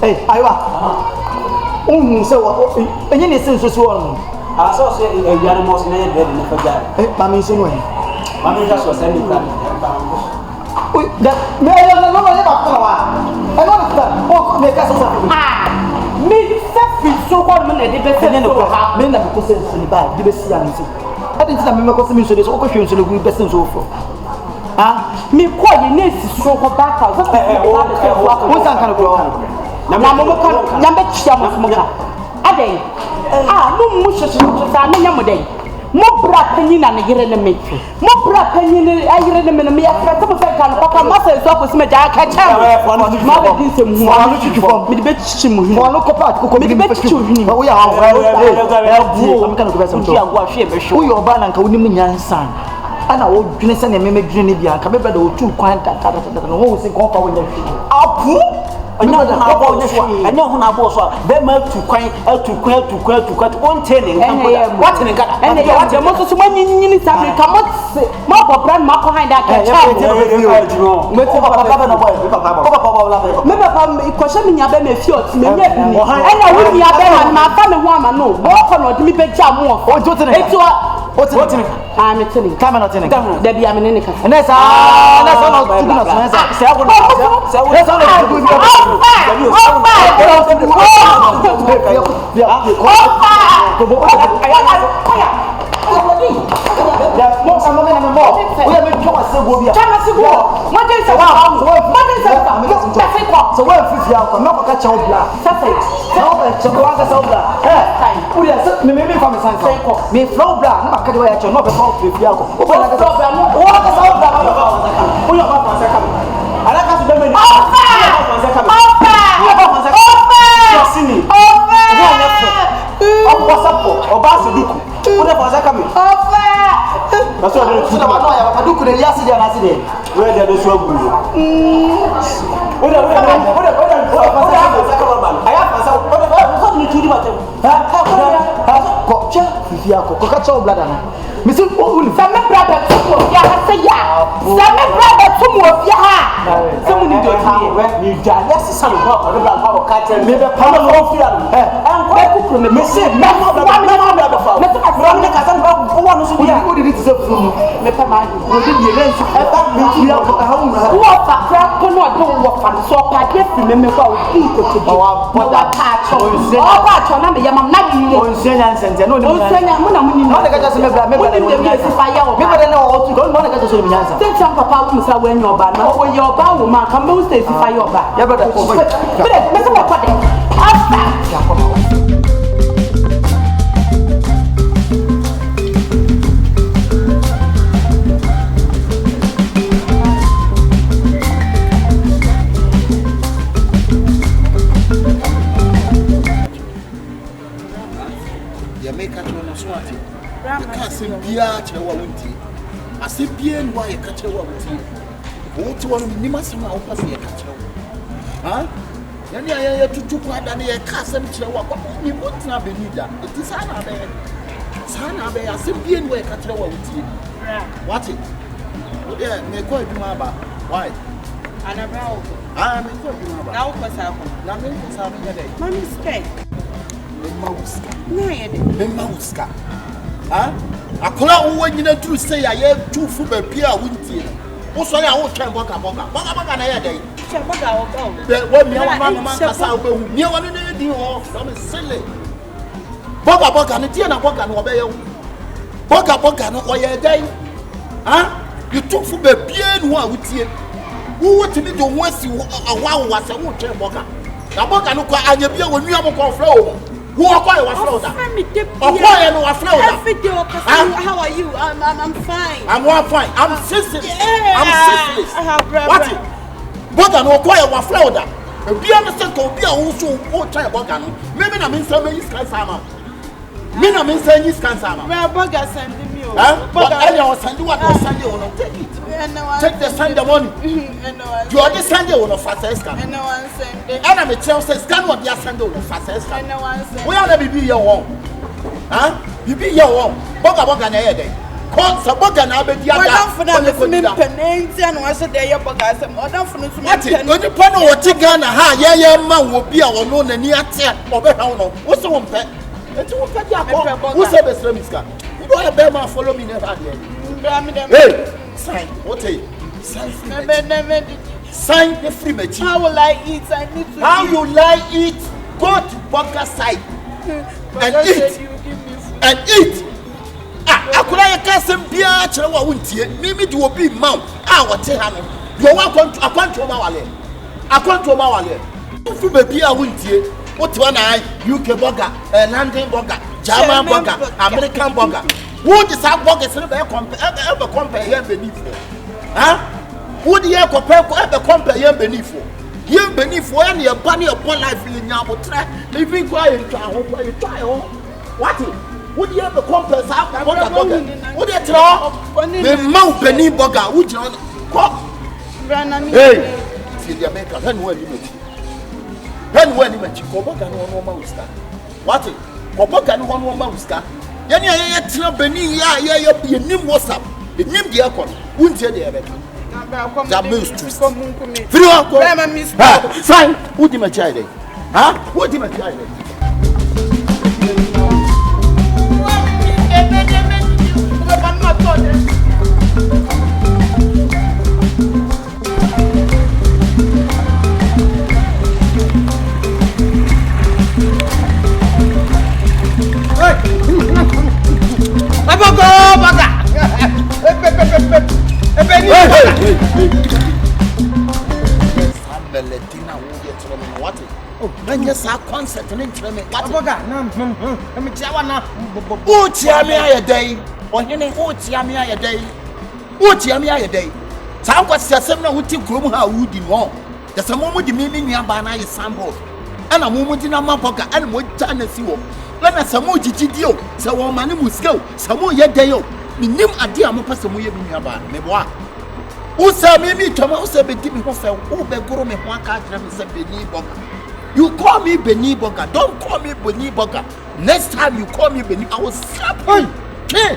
Hey, Iwa. So, and you listen to one. I saw say a young most near dead in the Fajar. Hey, Mammy, so way. Mammy just was sending that. That may I don't know about I want to make us me so called men, the best men of men of possessions in the back, the best young. I didn't remember customers to this occasion to the best and so forth. Ah, me quite in this so called back house. What's that kind of ground? Number Chamoka. Ade, no mushes, I mean, Yamaday. More brat penny than a year in the making. More brat penny than a year in the minute. Some of them can pop a muscle up with me. I catch up on the mother. This is one with the bitch. One look apart, who could be better to him. We are I'm going to go to show your ban and Kawinian son. And I will listen and make Genevia. Come back to 2 quite that whole thing off when they feel. I know how boss they melt to quite on telling what in the and they are most of money in time. Come on, more brand mark behind that. Remember, questioning your benefits, and I will be a better my family woman. No, walk on me, beg jam more. What's it? I'm a telling. Come on, there be a minute. And that's all. That's what I do. Could yesterday and yesterday. Where they are so good. Why? Akola wo nyina tru say aye tu fu ba bia wontie wo so ya wo twen boka na ye dey twen boka wo go wo mi wa mama kasa wo behu mi wa ne di ho so me sele boka ne tie na boka no obeye wo boka no oye dey you tu fu ba bia no a wotie wo timi do ho asi awa wa se wo twen boka na boka no kwa anya bia wo nua mo konfra wo who acquire was floater? How are you? I'm fine. I'm fine. I'm senseless. I'm senseless. What? Bogan acquire was floater. Be understand to be a also try Bogan. Maybe I mean some is cancer. Maybe I mean saying is cancer. Well, Bogan send me. But I was sending what was Sunday on take it. Take the Sunday morning. You are the Sunday on a fast escort. And no one send it. And I'm a child says, can what your Sunday on a fast escort. No one send. We are to be your home. You be your home. Boga na day. Consa burger na be dia da. For them for me penance and was there burger some other for them. What it? Only pan o ti Ghana ha ye man wo bia wo no na ni ate obehwa no. Wo se wo mpe. Enti wo pɛ dia ko. Wo se be sremiska. Wo ya be man follow me never there. Hey, sign. What say? Sign. Sign the free match. How will I eat? I need to. How you like eat? Go to burger side and eat. And eat. Akura ya kasem bia kire wa wontie. Mimi de obi mam. Wote ha no. Yo wa akwanto ma wale. Akwanto ma wale. Free baby a wontie. What one UK burger, London burger, German burger, American burger. Who is that burger? Compare here beneath. Huh? Who do you compare here beneath? Here beneath when you're bunny upon life in your try, living quiet, try. What? Would you ever compare that burger? Would you try? The Mount Benin burger, would you know? Hey, see the American, and when you meet. When you mention Koboka no one uska. What it? Koboka no one uska. Yani ya tira Benin ya nim WhatsApp. The nim dia kon. Wuntie de ebe. That means to. Free up. Fine. Who di ma child? Huh? Who di ma child? What? Oh, when you saw concert and interment, what? Let me tell you now. Oh, Tiamia a day, or any Tiamia a day. Oh, Tiamia a day. Some was a seminar with you, how would you want? There's a moment you mean your banana is sampled, and a moment in a mapoka and what time is you. Let us some more GTO, so one man must go, some more yet day. Minim adia mo pese mo ye bi nuaba me boa wo say me bi twama wo say be di me ho fe wo be goro me ho aka kire me say Benin burger. You call me Benin burger, don't call me Benin burger. Next time you call me Benin, I will slap you. Hey,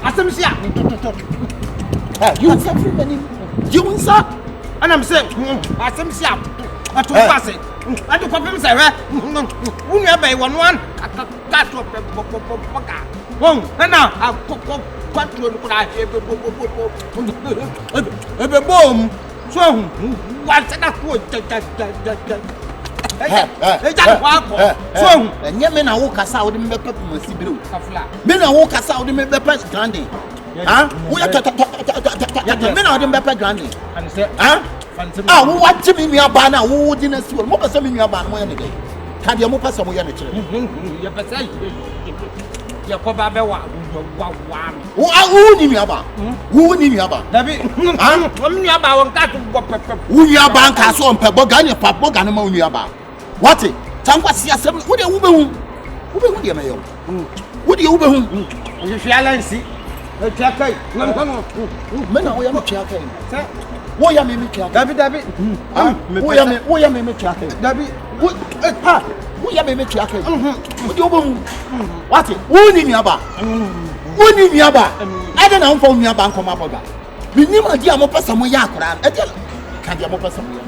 asem sia you say free Benin you say and I'm saying asem sia atu pass it atu confirm say we nuaba e one ka to burger. Wong, na control kura ebe bom so wa sada ko so enye me na wo kasa wo de me pepe mo sibiro me na wo kasa wo de me pepe grande ha wo ya me na wo de me pepe grande ha wo wa timi mi aba na wo di na siwo mo pese mi mi aba na mo ya ne dey ka de mo pese mo ya ne kire ya pese ya ko ba be wa ni mi aba wo ni mi aba dabi o mi aba won ka to bo pepe wo ni aba nka so on pe boga ni pa boga no ma wo ni aba what tankwa sia sem wo de wo be hu de me yo wo de wo be hu o fi alansi e tia kai me na wo ya me tia kai se wo ya me tia kai dabi wo ya me tia kai dabi wo wo ya me tia kai wo de wo be hu what wo ni mi aba woni nuaba ade na mfa nuaba nkoma boga minim adi a mo pesa mo ya akora ade ka dia mo pesa mo ya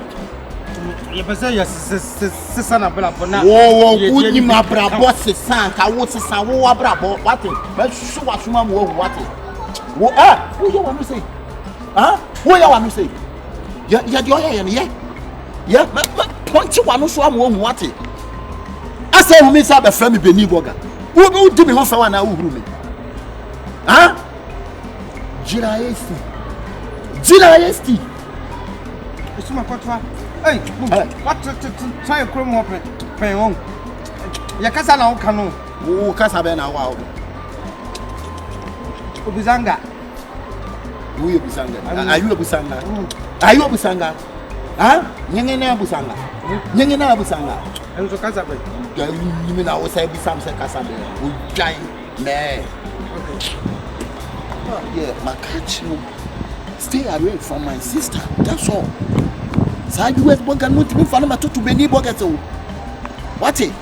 ye pesa ya sesa na bla bona wo woni ma bra bo sesa ka wo sesa wo wa bra bo what me shu wa suma mo wo what wo wo ya wa no say wo ya wa no say ya di oya ye ya ma ponchi wa no so am wo what asa hu mi sa be fra mi Benin burger wo di me ho fa wa na wo huru me Jiraesti. It's my contra. Hey, what to try a chrome open? Pay on. Yakasa now canoe. Oh, Casabena. Wow. Ubizanga. Are you a Busanga? Are you a Busanga? Yangena Busanga. Yangena Busanga. And so Casabe. You mean I was saying some Casabe. We giant. Nah. Yeah, my catch you. Stay away from my sister. That's all. Side West Burger, not even for them to Benin Burger. What it?